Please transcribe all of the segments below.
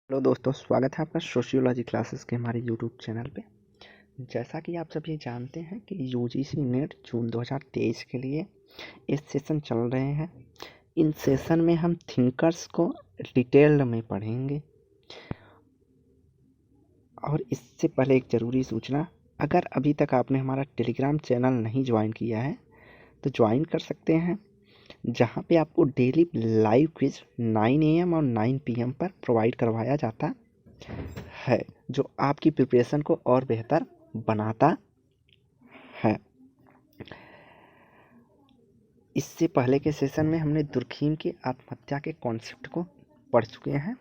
Hello दोस्तों, स्वागत है आपका सोशियोलॉजी क्लासेस के हमारे यूट्यूब चैनल पे। जैसा कि आप सभी जानते हैं कि यूजीसी नेट जून 2023 के लिए इस सेशन चल रहे हैं। इन सेशन में हम थिंकर्स को डिटेल में पढ़ेंगे। और इससे पहले एक ज़रूरी सूचना, अगर अभी तक आपने हमारा टेलीग्राम चैनल नहीं ज्वाइन किया है तो ज्वाइन कर सकते हैं, जहां पे आपको डेली लाइव क्विज 9 AM और 9 PM पर प्रोवाइड करवाया जाता है, जो आपकी प्रिपरेशन को और बेहतर बनाता है। इससे पहले के सेशन में हमने दुर्खीम की आत्महत्या के कॉन्सेप्ट को पढ़ चुके हैं।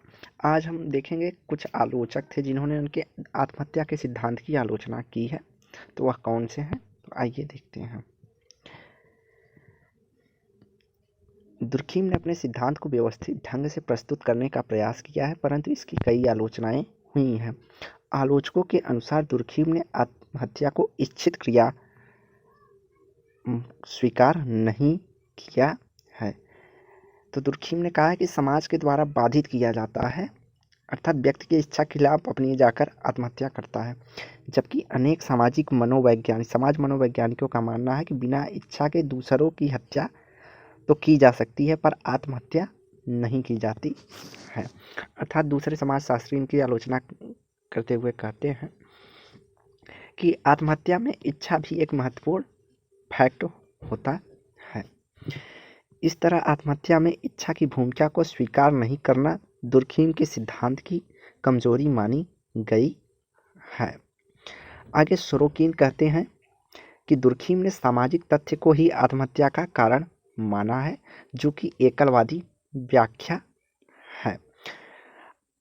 आज हम देखेंगे कुछ आलोचक थे जिन्होंने उनके आत्महत्या के सिद्धांत की आलोचना की है, तो वह कौन से हैं, तो आइए देखते हैं। दुर्खीम ने अपने सिद्धांत को व्यवस्थित ढंग से प्रस्तुत करने का प्रयास किया है, परंतु इसकी कई आलोचनाएं हुई हैं। आलोचकों के अनुसार दुर्खीम ने आत्महत्या को इच्छित क्रिया स्वीकार नहीं किया है। तो दुर्खीम ने कहा है कि समाज के द्वारा बाधित किया जाता है, अर्थात व्यक्ति की इच्छा के खिलाफ अपनी जाकर आत्महत्या करता है, जबकि अनेक समाज मनोवैज्ञानिकों का मानना है कि बिना इच्छा के दूसरों की हत्या तो की जा सकती है, पर आत्महत्या नहीं की जाती है। अर्थात दूसरे समाजशास्त्री इनकी आलोचना करते हुए कहते हैं कि आत्महत्या में इच्छा भी एक महत्वपूर्ण फैक्ट होता है। इस तरह आत्महत्या में इच्छा की भूमिका को स्वीकार नहीं करना दुर्खीम के सिद्धांत की कमजोरी मानी गई है। आगे सोरोकिन कहते हैं कि दुर्खीम ने सामाजिक तथ्य को ही आत्महत्या का कारण माना है, जो कि एकलवादी व्याख्या है।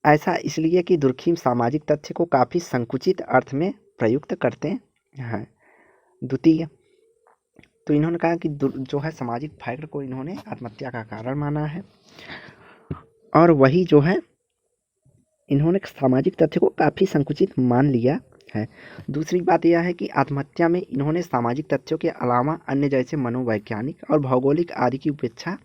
ऐसा इसलिए कि दुर्खीम सामाजिक तथ्य को काफ़ी संकुचित अर्थ में प्रयुक्त करते हैं। द्वितीय, तो इन्होंने कहा कि जो है सामाजिक फैक्टर को इन्होंने आत्महत्या का कारण माना है, और वही जो है इन्होंने सामाजिक तथ्य को काफ़ी संकुचित मान लिया है। दूसरी बात यह है कि आत्महत्या में इन्होंने सामाजिक तथ्यों के अलावा अन्य जैसे मनोवैज्ञानिक और भौगोलिक आदि की उपेक्षा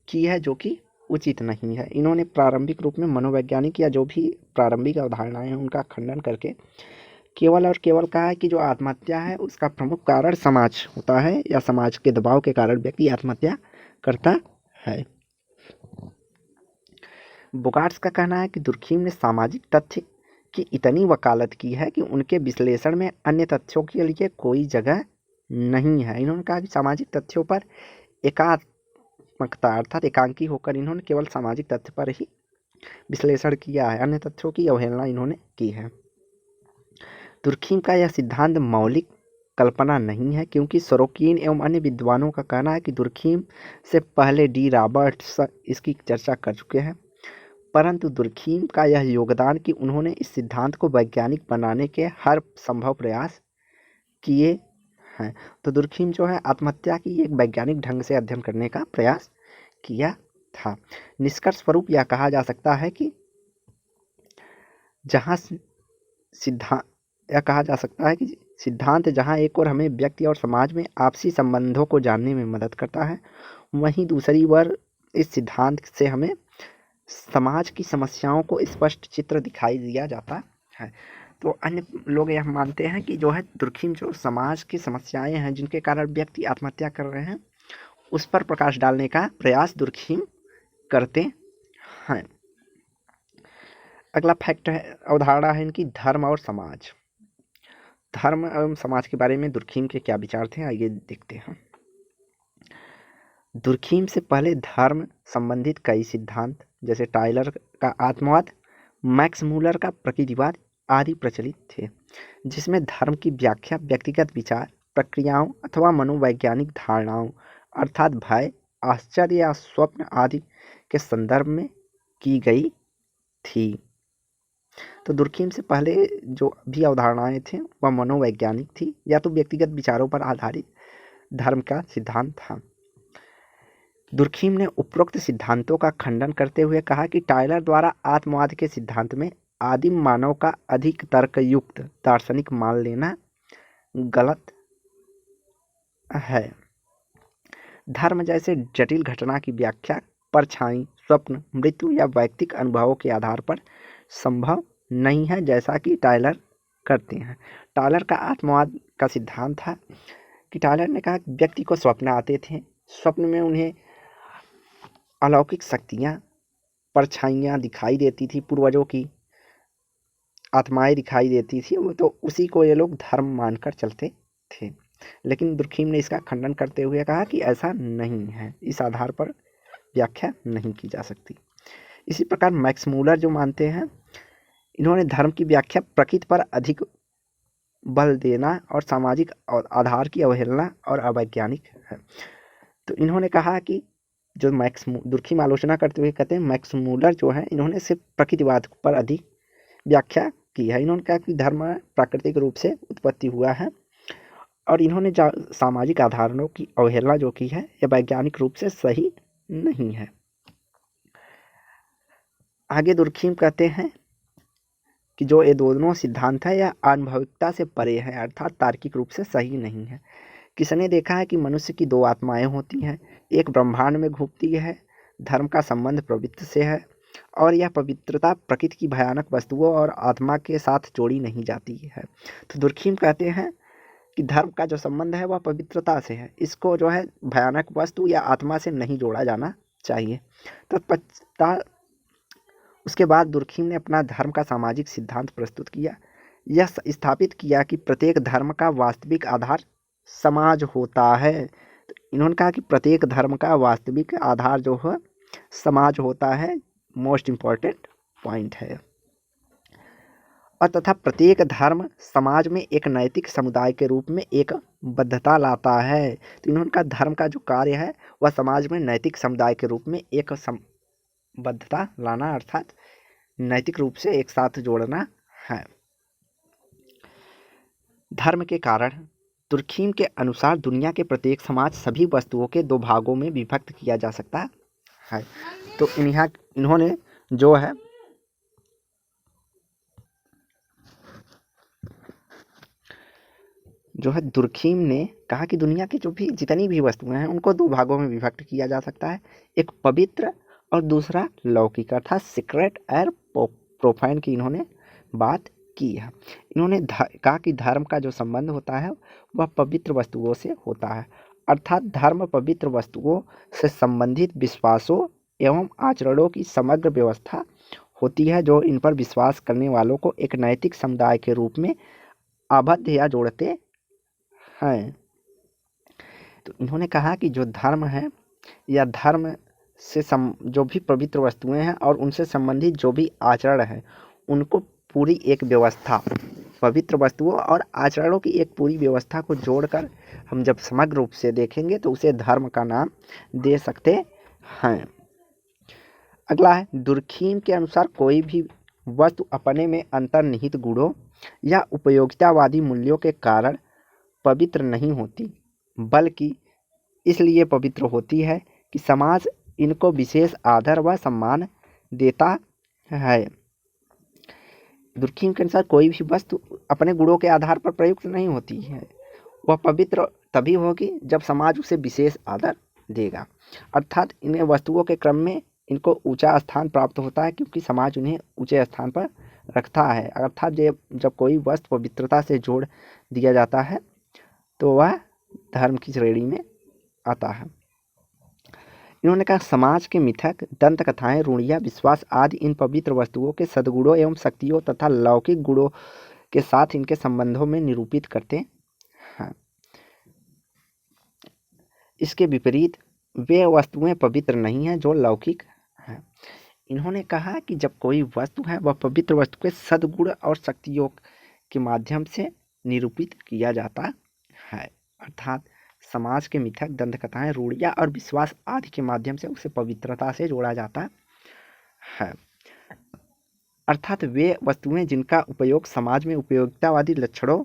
की है, जो कि उचित नहीं है। इन्होंने प्रारंभिक रूप में मनोवैज्ञानिक या जो भी प्रारंभिक अवधारणाएं हैं उनका खंडन करके केवल और केवल कहा है कि जो आत्महत्या है उसका प्रमुख कारण समाज होता है, या समाज के दबाव के कारण व्यक्ति आत्महत्या करता है। बोगार्ट्स का कहना है कि दुर्खीम ने सामाजिक तथ्य की इतनी वकालत की है कि उनके विश्लेषण में अन्य तथ्यों के लिए कोई जगह नहीं है। इन्होंने कहा कि सामाजिक तथ्यों पर एकात्मकता अर्थात एकांकी होकर इन्होंने केवल सामाजिक तथ्य पर ही विश्लेषण किया है, अन्य तथ्यों की अवहेलना इन्होंने की है। दुर्खीम का यह सिद्धांत मौलिक कल्पना नहीं है, क्योंकि सोरोकिन एवं अन्य विद्वानों का कहना है कि दुर्खीम से पहले डी रॉबर्ट्स इसकी चर्चा कर चुके हैं, परंतु दुर्खीम का यह योगदान कि उन्होंने इस सिद्धांत को वैज्ञानिक बनाने के हर संभव प्रयास किए हैं। तो दुर्खीम जो है आत्महत्या की एक वैज्ञानिक ढंग से अध्ययन करने का प्रयास किया था। निष्कर्ष स्वरूप यह कहा जा सकता है कि सिद्धांत जहां एक ओर हमें व्यक्ति और समाज में आपसी संबंधों को जानने में मदद करता है, वहीं दूसरी ओर इस सिद्धांत से हमें समाज की समस्याओं को स्पष्ट चित्र दिखाई दिया जाता है। तो अन्य लोग यह मानते हैं कि जो है दुर्खीम जो समाज की समस्याएं हैं जिनके कारण व्यक्ति आत्महत्या कर रहे हैं, उस पर प्रकाश डालने का प्रयास दुर्खीम करते हैं। अगला फैक्ट है, अवधारणा है इनकी धर्म और समाज। धर्म एवं समाज के बारे में दुर्खीम के क्या विचार थे, आइए देखते हैं। दुर्खीम से पहले धर्म संबंधित कई सिद्धांत जैसे टायलर का आत्मवाद, मैक्स मूलर का प्रकृतिवाद आदि प्रचलित थे, जिसमें धर्म की व्याख्या व्यक्तिगत विचार प्रक्रियाओं अथवा मनोवैज्ञानिक धारणाओं अर्थात भय, आश्चर्य या स्वप्न आदि के संदर्भ में की गई थी। तो दुर्खीम से पहले जो भी अवधारणाएं थी वह मनोवैज्ञानिक थी, या तो व्यक्तिगत विचारों पर आधारित धर्म का सिद्धांत था। दुर्खीम ने उपरोक्त सिद्धांतों का खंडन करते हुए कहा कि टायलर द्वारा आत्मवाद के सिद्धांत में आदिम मानव का अधिक तर्कयुक्त दार्शनिक मान लेना गलत है। धर्म जैसे जटिल घटना की व्याख्या परछाई, स्वप्न, मृत्यु या वैयक्तिक अनुभवों के आधार पर संभव नहीं है, जैसा कि टायलर करते हैं। टायलर का आत्मवाद का सिद्धांत था कि टायलर ने कहा कि व्यक्ति को स्वप्न आते थे, स्वप्न में उन्हें अलौकिक शक्तियाँ, परछाइयाँ दिखाई देती थी, पूर्वजों की आत्माएं दिखाई देती थी, वो तो उसी को ये लोग धर्म मानकर चलते थे। लेकिन दुर्खीम ने इसका खंडन करते हुए कहा कि ऐसा नहीं है, इस आधार पर व्याख्या नहीं की जा सकती। इसी प्रकार मैक्स मूलर जो मानते हैं, इन्होंने धर्म की व्याख्या प्रकृति पर अधिक बल देना और सामाजिक आधार की अवहेलना और अवैज्ञानिक है। तो इन्होंने कहा कि जो दुर्खीम आलोचना करते हुए कहते हैं मैक्स मूलर जो है, इन्होंने सिर्फ प्रकृतिवाद पर अधिक व्याख्या की है। इन्होंने कहा कि धर्म प्राकृतिक रूप से उत्पत्ति हुआ है और इन्होंने सामाजिक आधारों की अवहेलना जो की है, यह वैज्ञानिक रूप से सही नहीं है। आगे दुर्खीम कहते हैं कि जो ये दोनों सिद्धांत है यह अनुभविकता से परे है, अर्थात तार्किक रूप से सही नहीं है। किसने देखा है कि मनुष्य की दो आत्माएं होती हैं, एक ब्रह्मांड में घूमती है, धर्म का संबंध पवित्र से है और यह पवित्रता प्रकृति की भयानक वस्तुओं और आत्मा के साथ जोड़ी नहीं जाती है। तो दुर्खीम कहते हैं कि धर्म का जो संबंध है वह पवित्रता से है, इसको जो है भयानक वस्तु या आत्मा से नहीं जोड़ा जाना चाहिए। तो उसके बाद दुर्खीम ने अपना धर्म का सामाजिक सिद्धांत प्रस्तुत किया। यह स्थापित किया कि प्रत्येक धर्म का वास्तविक आधार समाज होता है। तो इन्होंने कहा कि प्रत्येक धर्म का वास्तविक आधार जो है समाज होता है, मोस्ट इम्पॉर्टेंट पॉइंट है। और तथा प्रत्येक धर्म समाज में एक नैतिक समुदाय के रूप में एक बद्धता लाता है। तो इन्होंने कहा धर्म का जो कार्य है वह समाज में नैतिक समुदाय के रूप में एक बद्धता लाना, अर्थात नैतिक रूप से एक साथ जोड़ना है। धर्म के कारण तुर्खीम के अनुसार दुनिया के प्रत्येक समाज सभी वस्तुओं के दो भागों में विभक्त किया जा सकता है। तो इन्होंने जो है दुर्खीम ने कहा कि दुनिया की जो भी जितनी भी वस्तुएं हैं उनको दो भागों में विभक्त किया जा सकता है, एक पवित्र और दूसरा लौकिक, अर्थात सीक्रेट और प्रोफाइन की इन्होंने बात की है। इन्होंने कहा कि धर्म का जो संबंध होता है वह पवित्र वस्तुओं से होता है, अर्थात धर्म पवित्र वस्तुओं से संबंधित विश्वासों एवं आचरणों की समग्र व्यवस्था होती है जो इन पर विश्वास करने वालों को एक नैतिक समुदाय के रूप में आबद्ध या जोड़ते हैं। तो इन्होंने कहा कि जो धर्म है या धर्म से जो भी पवित्र वस्तुएं हैं और उनसे संबंधित जो भी आचरण है उनको पूरी एक व्यवस्था, पवित्र वस्तुओं और आचरणों की एक पूरी व्यवस्था को जोड़कर हम जब समग्र रूप से देखेंगे तो उसे धर्म का नाम दे सकते हैं। अगला है दुर्खीम के अनुसार कोई भी वस्तु अपने में अंतर्निहित गुणों या उपयोगितावादी मूल्यों के कारण पवित्र नहीं होती, बल्कि इसलिए पवित्र होती है कि समाज इनको विशेष आदर व सम्मान देता है। दुर्खीम के अनुसार कोई भी वस्तु अपने गुणों के आधार पर प्रयुक्त नहीं होती है, वह पवित्र तभी होगी जब समाज उसे विशेष आदर देगा, अर्थात इन वस्तुओं के क्रम में इनको ऊंचा स्थान प्राप्त होता है क्योंकि समाज उन्हें ऊंचे स्थान पर रखता है। अर्थात जब कोई वस्तु पवित्रता से जोड़ दिया जाता है तो वह धर्म की श्रेणी में आता है। इन्होंने कहा समाज के मिथक, दंत कथाएं, रूढ़ियाँ, विश्वास आदि इन पवित्र वस्तुओं के सद्गुणों एवं शक्तियों तथा लौकिक गुणों के साथ इनके संबंधों में निरूपित करते हैं। इसके विपरीत वे वस्तुएं पवित्र नहीं हैं जो लौकिक हैं। इन्होंने कहा कि जब कोई वस्तु है वह पवित्र वस्तु के सद्गुण और शक्तियों के माध्यम से निरूपित किया जाता है, अर्थात समाज के मिथक, दंत कथाएं, रूढ़ियाँ और विश्वास आदि के माध्यम से उसे पवित्रता से जोड़ा जाता है। अर्थात वे वस्तुएं जिनका उपयोग समाज में उपयोगितावादी लक्षणों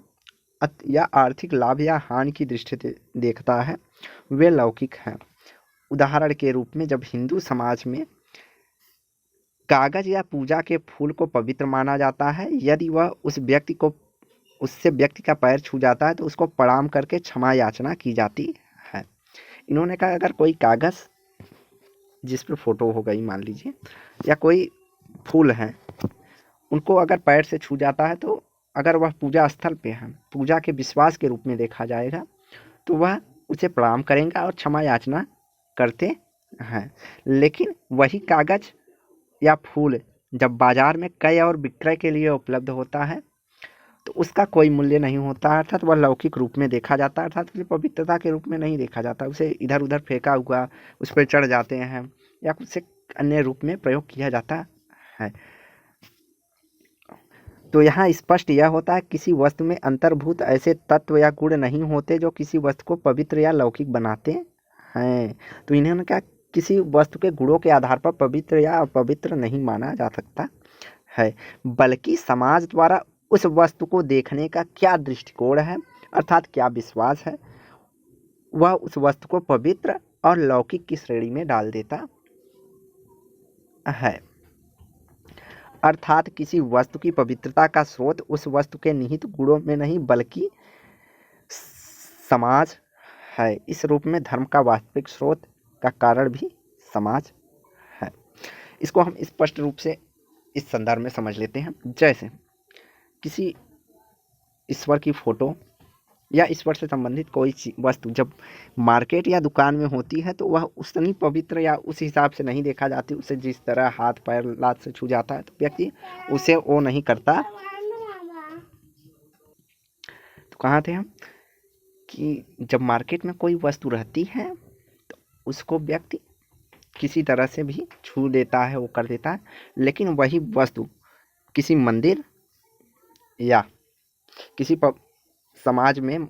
या आर्थिक लाभ या हानि की दृष्टि से देखता है वे लौकिक हैं। उदाहरण के रूप में जब हिंदू समाज में कागज या पूजा के फूल को पवित्र माना जाता है, यदि वह उससे व्यक्ति का पैर छू जाता है तो उसको प्रणाम करके क्षमा याचना की जाती है। इन्होंने कहा अगर कोई कागज जिस पर फोटो हो गई मान लीजिए या कोई फूल है उनको अगर पैर से छू जाता है तो अगर वह पूजा स्थल पे है, पूजा के विश्वास के रूप में देखा जाएगा, तो वह उसे प्रणाम करेंगे और क्षमा याचना करते हैं। लेकिन वही कागज या फूल जब बाजार में क्रय और विक्रय के लिए उपलब्ध होता है तो उसका कोई मूल्य नहीं होता, अर्थात वह लौकिक रूप में देखा जाता है, अर्थात उसे पवित्रता के रूप में नहीं देखा जाता, उसे इधर उधर फेंका हुआ, उस पर चढ़ जाते हैं या कुछ अन्य रूप में प्रयोग किया जाता है। तो यहाँ स्पष्ट यह होता है किसी वस्तु में अंतर्भूत ऐसे तत्व या गुण नहीं होते जो किसी वस्तु को पवित्र या लौकिक बनाते हैं। तो इन्होंने क्या, किसी वस्तु के गुणों के आधार पर पवित्र या अपवित्र नहीं माना जा सकता है, बल्कि समाज द्वारा उस वस्तु को देखने का क्या दृष्टिकोण है, अर्थात क्या विश्वास है, वह उस वस्तु को पवित्र और लौकिक की श्रेणी में डाल देता है। अर्थात किसी वस्तु की पवित्रता का स्रोत उस वस्तु के निहित गुणों में नहीं बल्कि समाज है। इस रूप में धर्म का वास्तविक स्रोत का कारण भी समाज है। इसको हम स्पष्ट रूप से इस संदर्भ में समझ लेते हैं। जैसे किसी ईश्वर की फोटो या ईश्वर से संबंधित कोई वस्तु जब मार्केट या दुकान में होती है तो वह उतनी पवित्र या उस हिसाब से नहीं देखा जाती, उसे जिस तरह हाथ पैर लात से छू जाता है तो व्यक्ति उसे वो नहीं करता। तो कहाँ थे हम, कि जब मार्केट में कोई वस्तु रहती है तो उसको व्यक्ति किसी तरह से भी छू देता है, वो कर देता है। लेकिन वही वस्तु किसी मंदिर या किसी समाज में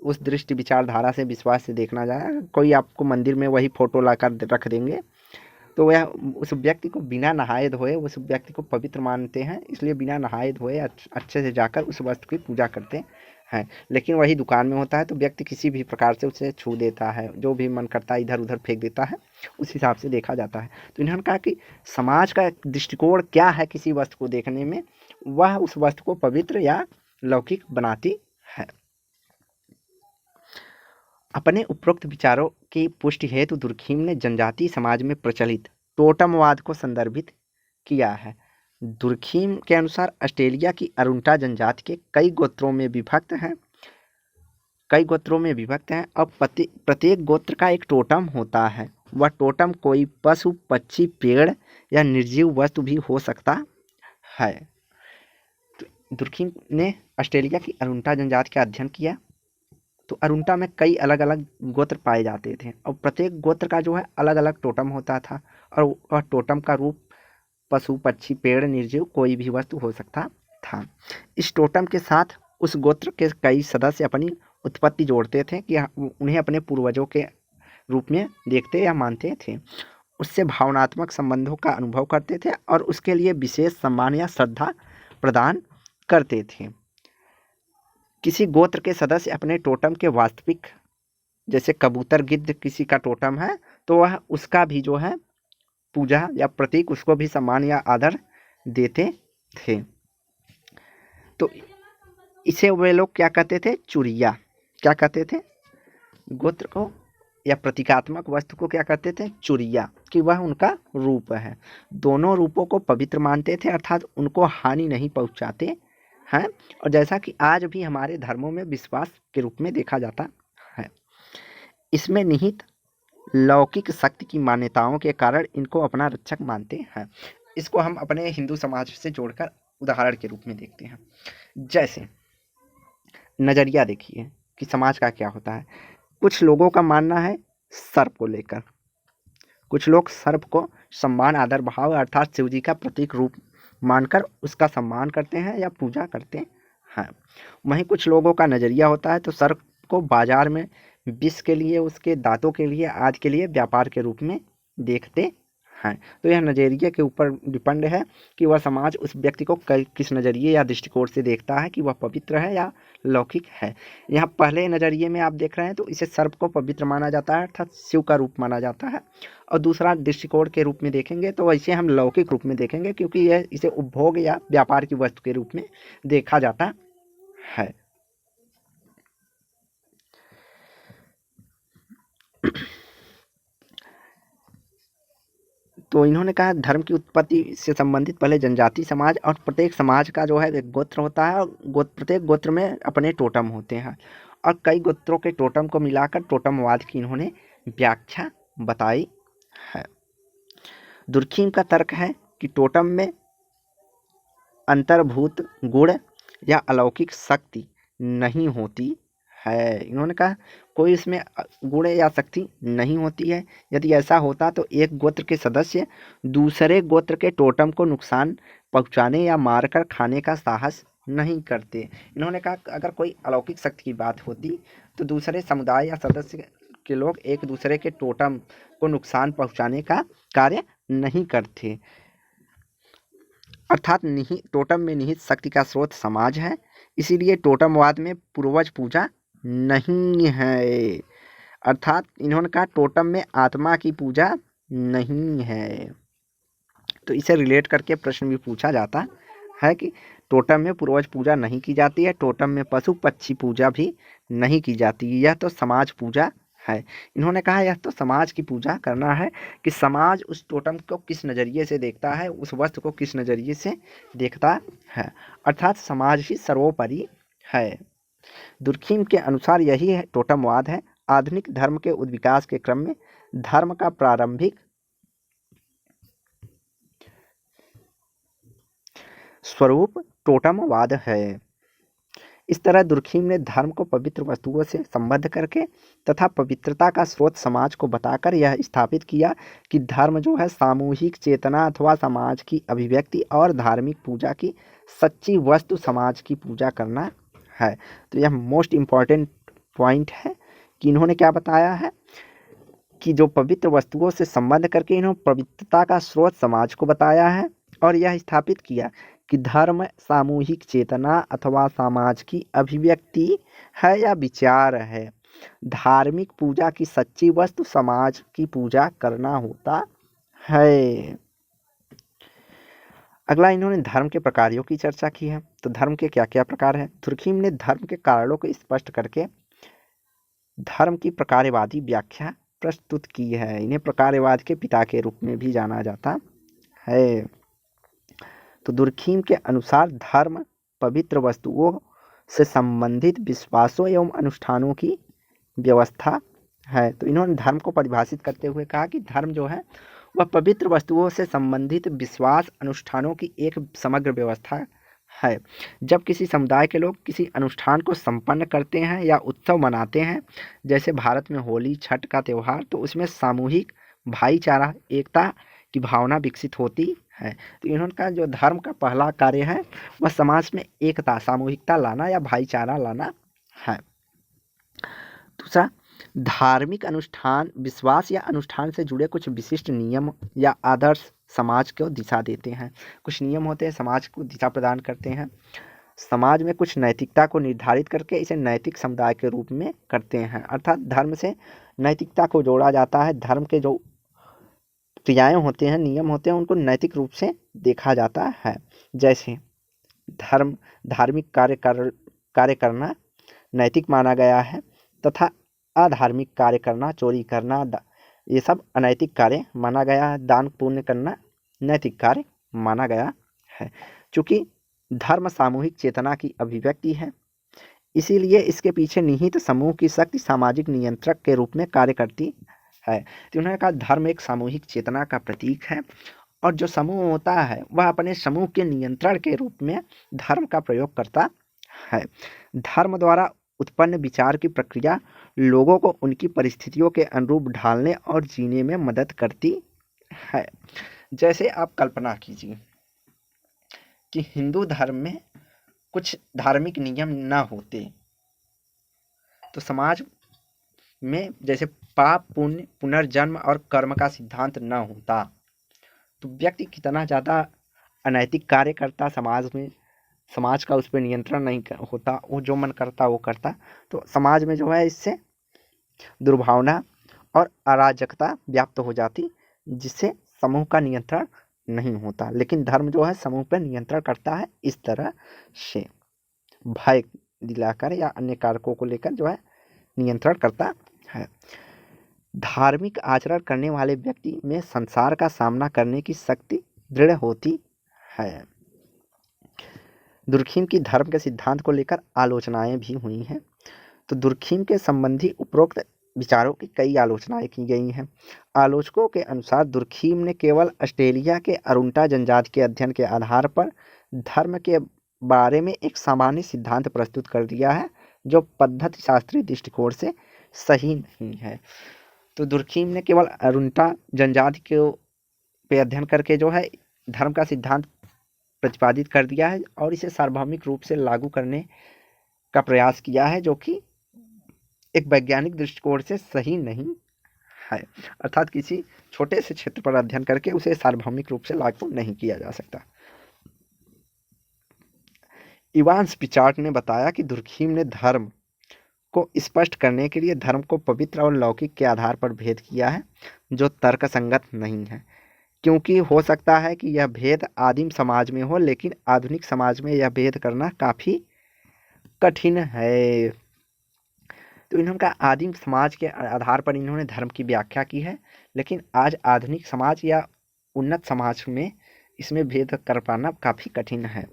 उस दृष्टि विचारधारा से विश्वास से देखना जाए, कोई आपको मंदिर में वही फोटो लाकर रख देंगे तो वह उस व्यक्ति को बिना नहाए धोए उस व्यक्ति को पवित्र मानते हैं, इसलिए बिना नहाए धोए अच्छे से जाकर उस वस्तु की पूजा करते हैं। लेकिन वही दुकान में होता है तो व्यक्ति किसी भी प्रकार से उसे छू देता है, जो भी मन करता है इधर उधर फेंक देता है, उस हिसाब से देखा जाता है। तो इन्होंने कहा कि समाज का दृष्टिकोण क्या है किसी वस्तु को देखने में, वह उस वस्तु को पवित्र या लौकिक बनाती है। अपने उपरोक्त विचारों की पुष्टि हेतु दुर्खीम ने जनजातीय समाज में प्रचलित टोटमवाद को संदर्भित किया है। दुर्खीम के अनुसार ऑस्ट्रेलिया की अरुंटा जनजाति के कई गोत्रों में विभक्त हैं और प्रत्येक गोत्र का एक टोटम होता है। वह टोटम कोई पशु, पक्षी, पेड़ या निर्जीव वस्तु भी हो सकता है। तो दुर्खीम ने ऑस्ट्रेलिया की अरुंटा जनजाति का अध्ययन किया तो अरुंटा में कई अलग अलग गोत्र पाए जाते थे और प्रत्येक गोत्र का जो है अलग अलग टोटम होता था और वह टोटम का रूप पशु, पक्षी, पेड़, निर्जीव कोई भी वस्तु हो सकता था। इस टोटम के साथ उस गोत्र के कई सदस्य अपनी उत्पत्ति जोड़ते थे कि उन्हें अपने पूर्वजों के रूप में देखते या मानते थे, उससे भावनात्मक संबंधों का अनुभव करते थे और उसके लिए विशेष सम्मान या श्रद्धा प्रदान करते थे। किसी गोत्र के सदस्य अपने टोटम के वास्तविक, जैसे कबूतर, गिद्ध किसी का टोटम है तो वह उसका भी जो है पूजा या प्रतीक उसको भी सम्मान या आदर देते थे। तो इसे वे लोग क्या कहते थे, चुरिया। क्या कहते थे, गोत्र को या प्रतीकात्मक वस्तु को क्या कहते थे, चुरिया, कि वह उनका रूप है। दोनों रूपों को पवित्र मानते थे, अर्थात उनको हानि नहीं पहुंचाते हैं, और जैसा कि आज भी हमारे धर्मों में विश्वास के रूप में देखा जाता है। इसमें निहित लौकिक शक्ति की मान्यताओं के कारण इनको अपना रक्षक मानते हैं। इसको हम अपने हिंदू समाज से जोड़कर उदाहरण के रूप में देखते हैं। जैसे नजरिया देखिए कि समाज का क्या होता है। कुछ लोगों का मानना है सर्प को लेकर, कुछ लोग सर्प को सम्मान, आदर, भाव अर्थात शिव जी का प्रतीक रूप मानकर उसका सम्मान करते हैं या पूजा करते हैं। वहीं कुछ लोगों का नजरिया होता है तो सर्प को बाजार में विष के लिए, उसके दांतों के लिए, आदि के लिए व्यापार के रूप में देखते हैं। तो यह नजरिए के ऊपर डिपेंड है कि वह समाज उस व्यक्ति को किस नजरिए या दृष्टिकोण से देखता है कि वह पवित्र है या लौकिक है। यहाँ पहले नजरिए में आप देख रहे हैं तो इसे सर्प को पवित्र माना जाता है, अर्थात शिव का रूप माना जाता है, और दूसरा दृष्टिकोण के रूप में देखेंगे तो वैसे हम लौकिक रूप में देखेंगे क्योंकि यह इसे उपभोग या व्यापार की वस्तु के रूप में देखा जाता है। तो इन्होंने कहा धर्म की उत्पत्ति से संबंधित पहले जनजाति समाज, और प्रत्येक समाज का जो है एक गोत्र होता है, और प्रत्येक गोत्र में अपने टोटम होते हैं, और कई गोत्रों के टोटम को मिलाकर टोटमवाद की इन्होंने व्याख्या बताई है। दुर्खीम का तर्क है कि टोटम में अंतर्भूत गुण या अलौकिक शक्ति नहीं होती है। इन्होंने कहा कोई इसमें गुण या शक्ति नहीं होती है। यदि ऐसा होता तो एक गोत्र के सदस्य दूसरे गोत्र के टोटम को नुकसान पहुंचाने या मारकर खाने का साहस नहीं करते। इन्होंने कहा अगर कोई अलौकिक शक्ति की बात होती तो दूसरे समुदाय या सदस्य के लोग एक दूसरे के टोटम को नुकसान पहुंचाने का कार्य नहीं करते। अर्थात टोटम में निहित शक्ति का स्रोत समाज है, इसीलिए टोटमवाद में पूर्वज पूजा नहीं है। अर्थात इन्होंने कहा टोटम में आत्मा की पूजा नहीं है। तो इसे रिलेट करके प्रश्न भी पूछा जाता है कि टोटम में पूर्वज पूजा नहीं की जाती है, टोटम में पशु पक्षी पूजा भी नहीं की जाती, यह तो समाज पूजा है। इन्होंने कहा यह तो समाज की पूजा करना है कि समाज उस टोटम को किस नज़रिए से देखता है, उस वस्तु को किस नज़रिए से देखता है, अर्थात समाज ही सर्वोपरि है। दुर्खीम के अनुसार यही है टोटमवाद है। आधुनिक धर्म के उद्विकास के क्रम में धर्म का प्रारंभिक स्वरूप टोटमवाद है। इस तरह दुर्खीम ने धर्म को पवित्र वस्तुओं से संबद्ध करके तथा पवित्रता का स्रोत समाज को बताकर यह स्थापित किया कि धर्म जो है सामूहिक चेतना अथवा समाज की अभिव्यक्ति और धार्मिक पूजा की सच्ची वस्तु समाज की पूजा करना है। तो यह मोस्ट इम्पॉर्टेंट पॉइंट है कि इन्होंने क्या बताया है कि जो पवित्र वस्तुओं से संबंध करके इन्होंने पवित्रता का स्रोत समाज को बताया है, और यह स्थापित किया कि धर्म सामूहिक चेतना अथवा समाज की अभिव्यक्ति है या विचार है। धार्मिक पूजा की सच्ची वस्तु समाज की पूजा करना होता है। अगला इन्होंने धर्म के प्रकारों की चर्चा की है। तो धर्म के क्या क्या प्रकार हैं? दुर्खीम ने धर्म के कारणों को स्पष्ट करके धर्म की प्रकारवादी व्याख्या प्रस्तुत की है। इन्हें प्रकारवाद के पिता के रूप में भी जाना जाता है। तो दुर्खीम के अनुसार धर्म पवित्र वस्तुओं से संबंधित विश्वासों एवं अनुष्ठानों की व्यवस्था है। तो इन्होंने धर्म को परिभाषित करते हुए कहा कि धर्म जो है वह पवित्र वस्तुओं से संबंधित विश्वास अनुष्ठानों की एक समग्र व्यवस्था है। जब किसी समुदाय के लोग किसी अनुष्ठान को संपन्न करते हैं या उत्सव मनाते हैं, जैसे भारत में होली छठ का त्यौहार, तो उसमें सामूहिक भाईचारा एकता की भावना विकसित होती है। तो इन्होंने कहा जो धर्म का पहला कार्य है वह समाज में एकता सामूहिकता लाना या भाईचारा लाना है। दूसरा, धार्मिक अनुष्ठान विश्वास या अनुष्ठान से जुड़े कुछ विशिष्ट नियम या आदर्श समाज को दिशा देते हैं। कुछ नियम होते हैं समाज को दिशा प्रदान करते हैं। समाज में कुछ नैतिकता को निर्धारित करके इसे नैतिक समुदाय के रूप में करते हैं। अर्थात धर्म से नैतिकता को जोड़ा जाता है। धर्म के जो क्रियाएं होते हैं नियम होते हैं उनको नैतिक रूप से देखा जाता है। जैसे धार्मिक कार्य करना नैतिक माना गया है तथा अधार्मिक कार्य करना चोरी करना ये सब अनैतिक कार्य माना गया है। दान पुण्य करना नैतिक कार्य माना गया है। चूँकि धर्म सामूहिक चेतना की अभिव्यक्ति है, इसीलिए इसके पीछे निहित समूह की शक्ति सामाजिक नियंत्रक के रूप में कार्य करती है। तो उन्होंने कहा धर्म एक सामूहिक चेतना का प्रतीक है और जो समूह होता है वह अपने समूह के नियंत्रण के रूप में धर्म का प्रयोग करता है। धर्म द्वारा उत्पन्न विचार की प्रक्रिया लोगों को उनकी परिस्थितियों के अनुरूप ढालने और जीने में मदद करती है। जैसे आप कल्पना कीजिए कि हिंदू धर्म में कुछ धार्मिक नियम ना होते तो समाज में जैसे पाप पुण्य पुनर्जन्म और कर्म का सिद्धांत न होता तो व्यक्ति कितना ज़्यादा अनैतिक कार्य करता, समाज का उस पर नियंत्रण नहीं होता, वो जो मन करता वो करता, तो समाज में जो है इससे दुर्भावना और अराजकता व्याप्त हो जाती जिससे समूह का नियंत्रण नहीं होता। लेकिन धर्म जो है समूह पर नियंत्रण करता है इस तरह से भय दिलाकर या अन्य कारकों को लेकर जो है नियंत्रण करता है। धार्मिक आचरण करने वाले व्यक्ति में संसार का सामना करने की शक्ति दृढ़ होती है। दुर्खिम की धर्म के सिद्धांत को लेकर आलोचनाएं भी हुई हैं। तो दुर्खिम के संबंधी उपरोक्त विचारों की कई आलोचनाएं की गई हैं। आलोचकों के अनुसार दुर्खिम ने केवल ऑस्ट्रेलिया के अरुंटा जनजाति के अध्ययन के आधार पर धर्म के बारे में एक सामान्य सिद्धांत प्रस्तुत कर दिया है जो पद्धति शास्त्रीय दृष्टिकोण से सही नहीं है। तो दुर्खिम ने केवल अरुंटा जनजाति के पे अध्ययन करके जो है धर्म का सिद्धांत प्रतिपादित कर दिया है और इसे सार्वभौमिक रूप से लागू करने का प्रयास किया है जो कि एक वैज्ञानिक दृष्टिकोण से सही नहीं है। अर्थात किसी छोटे से क्षेत्र पर अध्ययन करके उसे सार्वभौमिक रूप से लागू नहीं किया जा सकता। इवांस पिचार्ड ने बताया कि दुर्खिम ने धर्म को स्पष्ट करने के लिए धर्म को पवित्र और लौकिक के आधार पर भेद किया है जो तर्कसंगत नहीं है, क्योंकि हो सकता है कि यह भेद आदिम समाज में हो लेकिन आधुनिक समाज में यह भेद करना काफ़ी कठिन है। तो इन्होंने कहा आदिम समाज के आधार पर इन्होंने धर्म की व्याख्या की है, लेकिन आज आधुनिक समाज या उन्नत समाज में इसमें भेद कर पाना काफ़ी कठिन है।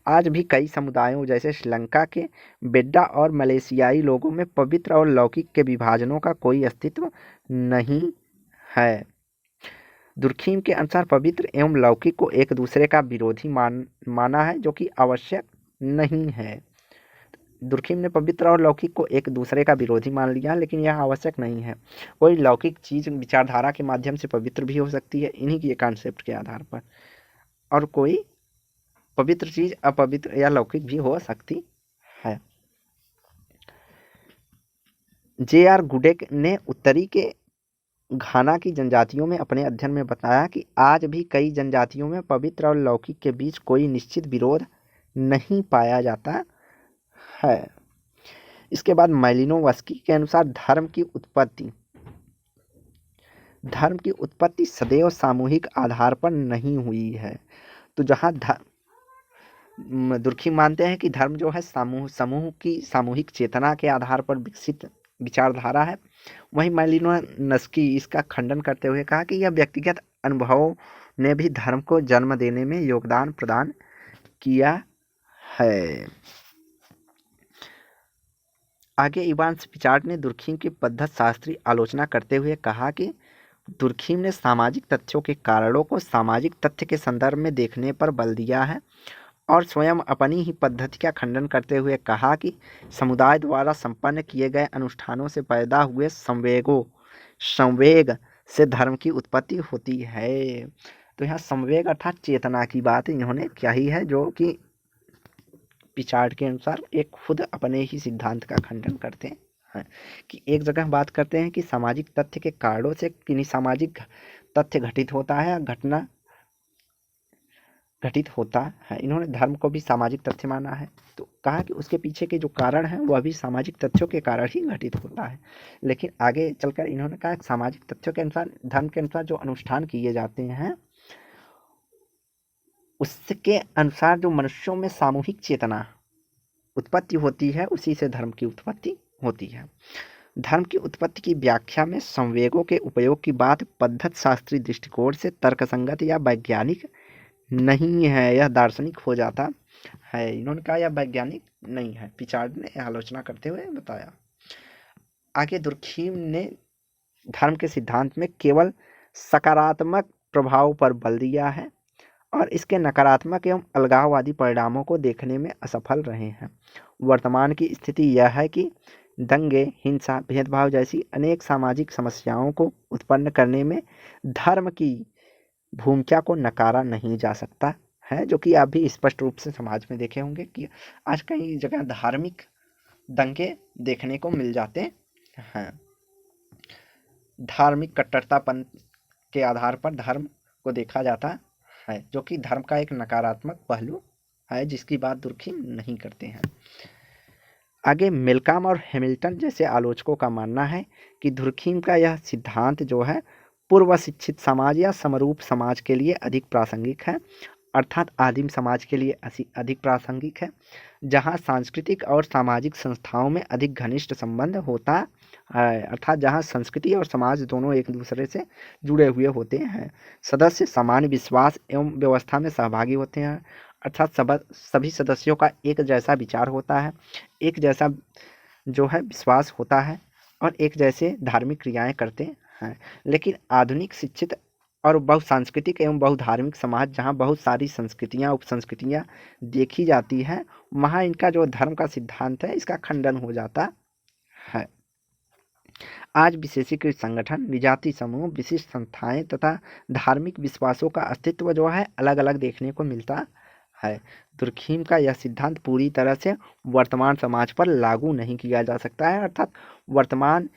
आज भी कई समुदायों जैसे श्रीलंका के बेड्डा और मलेशियाई लोगों में पवित्र और लौकिक के विभाजनों का कोई अस्तित्व नहीं है। दुर्खिम के अनुसार पवित्र एवं लौकिक को एक दूसरे का विरोधी माना है जो कि आवश्यक नहीं है। दुर्खिम ने पवित्र और लौकिक को एक दूसरे का विरोधी मान लिया, लेकिन यह आवश्यक नहीं है। कोई लौकिक चीज विचारधारा के माध्यम से पवित्र भी हो सकती है इन्हीं के कॉन्सेप्ट के आधार पर, और कोई पवित्र चीज अपवित्र या लौकिक भी हो सकती है। J.R. गुडेक ने उत्तरी के घाना की जनजातियों में अपने अध्ययन में बताया कि आज भी कई जनजातियों में पवित्र और लौकिक के बीच कोई निश्चित विरोध नहीं पाया जाता है। इसके बाद मैलिनोवस्की के अनुसार धर्म की उत्पत्ति सदैव सामूहिक आधार पर नहीं हुई है। तो जहाँ दुर्खिम मानते हैं कि धर्म जो है समूह की सामूहिक चेतना के आधार पर विकसित विचारधारा है, वहीं मैलिनोवस्की इसका खंडन करते हुए कहा कि यह व्यक्तिगत अनुभवों ने भी धर्म को जन्म देने में योगदान प्रदान किया है। आगे इवांस पिचार्ड ने दुर्खिम की पद्धति शास्त्रीय आलोचना करते हुए कहा कि दुर्खिम ने सामाजिक तथ्यों के कारणों को सामाजिक तथ्य के संदर्भ में देखने पर बल दिया है और स्वयं अपनी ही पद्धति का खंडन करते हुए कहा कि समुदाय द्वारा संपन्न किए गए अनुष्ठानों से पैदा हुए संवेग से धर्म की उत्पत्ति होती है। तो यहाँ संवेग अर्थात चेतना की बात इन्होंने कही है जो कि पिचार्ड के अनुसार एक खुद अपने ही सिद्धांत का खंडन करते हैं कि एक जगह बात करते हैं कि सामाजिक तथ्य के कारणों से किन्हीं सामाजिक तथ्य घटित होता है, घटना घटित होता है। इन्होंने धर्म को भी सामाजिक तथ्य माना है, तो कहा कि उसके पीछे के जो कारण है वह भी सामाजिक तथ्यों के कारण ही घटित होता है। लेकिन आगे चलकर इन्होंने कहा सामाजिक तथ्यों के अनुसार धर्म के अनुसार जो अनुष्ठान किए जाते हैं उसके अनुसार जो मनुष्यों में सामूहिक चेतना उत्पत्ति होती है उसी से धर्म की उत्पत्ति होती है। धर्म की उत्पत्ति की व्याख्या में संवेगों के उपयोग की बात पद्धति शास्त्रीय दृष्टिकोण से तर्कसंगत या वैज्ञानिक नहीं है, यह दार्शनिक हो जाता है। इन्होंने कहा यह वैज्ञानिक नहीं है, पिचार्ड ने आलोचना करते हुए बताया। आगे दुर्खिम ने धर्म के सिद्धांत में केवल सकारात्मक प्रभाव पर बल दिया है और इसके नकारात्मक एवं अलगाववादी परिणामों को देखने में असफल रहे हैं। वर्तमान की स्थिति यह है कि दंगे, हिंसा, भेदभाव जैसी अनेक सामाजिक समस्याओं को उत्पन्न करने में धर्म की भूमिका को नकारा नहीं जा सकता है, जो कि आप भी स्पष्ट रूप से समाज में देखे होंगे कि आज कई जगह धार्मिक दंगे देखने को मिल जाते हैं। धार्मिक कट्टरतापन के आधार पर धर्म को देखा जाता है, जो कि धर्म का एक नकारात्मक पहलू है जिसकी बात दुर्खिम नहीं करते हैं। आगे मेलकाम और हैमिल्टन जैसे आलोचकों का मानना है कि दुर्खिम का यह सिद्धांत जो है पूर्व शिक्षित समाज या समरूप समाज के लिए अधिक प्रासंगिक है अर्थात आदिम समाज के लिए अधिक प्रासंगिक है, जहाँ सांस्कृतिक और सामाजिक संस्थाओं में अधिक घनिष्ठ संबंध होता है। अर्थात जहाँ संस्कृति और समाज दोनों एक दूसरे से जुड़े हुए होते हैं। सदस्य समान विश्वास एवं व्यवस्था में सहभागी होते हैं, अर्थात सभी सदस्यों का एक जैसा विचार होता है, एक जैसा जो है विश्वास होता है और एक जैसे धार्मिक क्रियाएं करते हैं। लेकिन आधुनिक शिक्षित और बहुसांस्कृतिक एवं बहुधार्मिक समाज, जहाँ बहुत सारी संस्कृतियाँ उपसंस्कृतियाँ देखी जाती हैं, वहाँ इनका जो धर्म का सिद्धांत है इसका खंडन हो जाता है। आज विशेषीकृत संगठन, विजाति समूह, विशिष्ट संस्थाएं तथा धार्मिक विश्वासों का अस्तित्व जो है अलग अलग देखने को मिलता है। दुर्खीम का यह सिद्धांत पूरी तरह से वर्तमान समाज पर लागू नहीं किया जा सकता है, अर्थात वर्तमान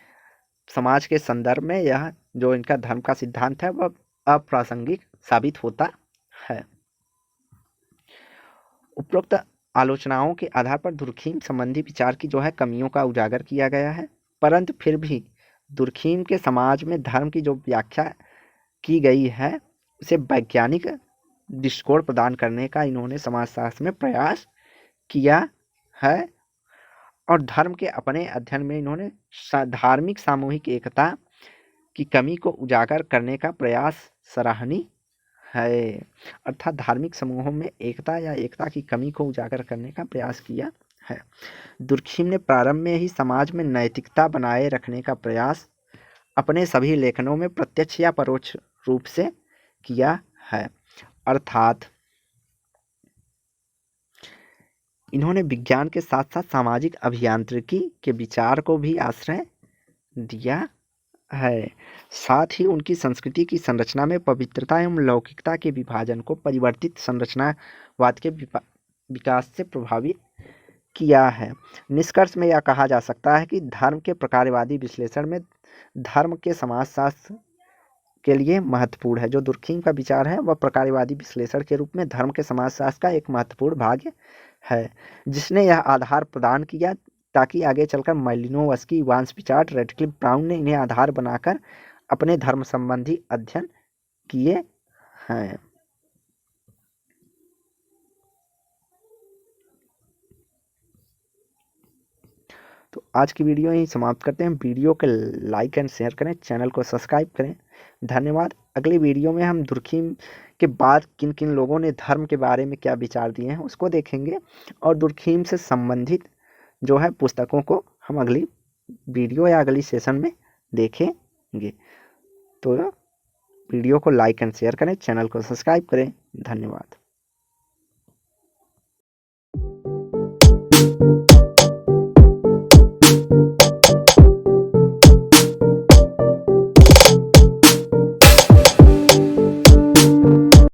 समाज के संदर्भ में यह जो इनका धर्म का सिद्धांत है वह अप्रासंगिक साबित होता है। उपरोक्त आलोचनाओं के आधार पर दुर्खीम संबंधी विचार की जो है कमियों का उजागर किया गया है, परंतु फिर भी दुर्खीम के समाज में धर्म की जो व्याख्या की गई है उसे वैज्ञानिक दृष्टिकोण प्रदान करने का इन्होंने समाजशास्त्र में प्रयास किया है और धर्म के अपने अध्ययन में इन्होंने धार्मिक सामूहिक एकता की कमी को उजागर करने का प्रयास सराहनीय है। अर्थात धार्मिक समूहों में एकता या एकता की कमी को उजागर करने का प्रयास किया है। दुर्खीम ने प्रारंभ में ही समाज में नैतिकता बनाए रखने का प्रयास अपने सभी लेखनों में प्रत्यक्ष या परोक्ष रूप से किया है। अर्थात इन्होंने विज्ञान के साथ साथ सामाजिक अभियांत्रिकी के विचार को भी आश्रय दिया है। साथ ही उनकी संस्कृति की संरचना में पवित्रता एवं लौकिकता के विभाजन को परिवर्तित संरचनावाद के विकास से प्रभावित किया है। निष्कर्ष में यह कहा जा सकता है कि धर्म के प्रकारवादी विश्लेषण में धर्म के समाजशास्त्र के लिए महत्वपूर्ण है। जो दुर्खीम का विचार है वह प्रकारवादी विश्लेषण के रूप में धर्म के समाजशास्त्र का एक महत्वपूर्ण भाग है, जिसने यह आधार प्रदान किया ताकि आगे चलकर मालिनोवस्की, इवांस पिचार्ड, रेडक्लिफ ब्राउन ने इन्हें आधार बनाकर अपने धर्म संबंधी अध्ययन किए हैं। तो आज की वीडियो यहीं समाप्त करते हैं। वीडियो को लाइक एंड शेयर करें, चैनल को सब्सक्राइब करें। धन्यवाद। अगली वीडियो में हम दुर्खीम के बाद किन किन लोगों ने धर्म के बारे में क्या विचार दिए हैं उसको देखेंगे और दुर्खीम से संबंधित जो है पुस्तकों को हम अगली वीडियो या अगली सेशन में देखेंगे। तो वीडियो को लाइक एंड शेयर करें, चैनल को सब्सक्राइब करें। धन्यवाद।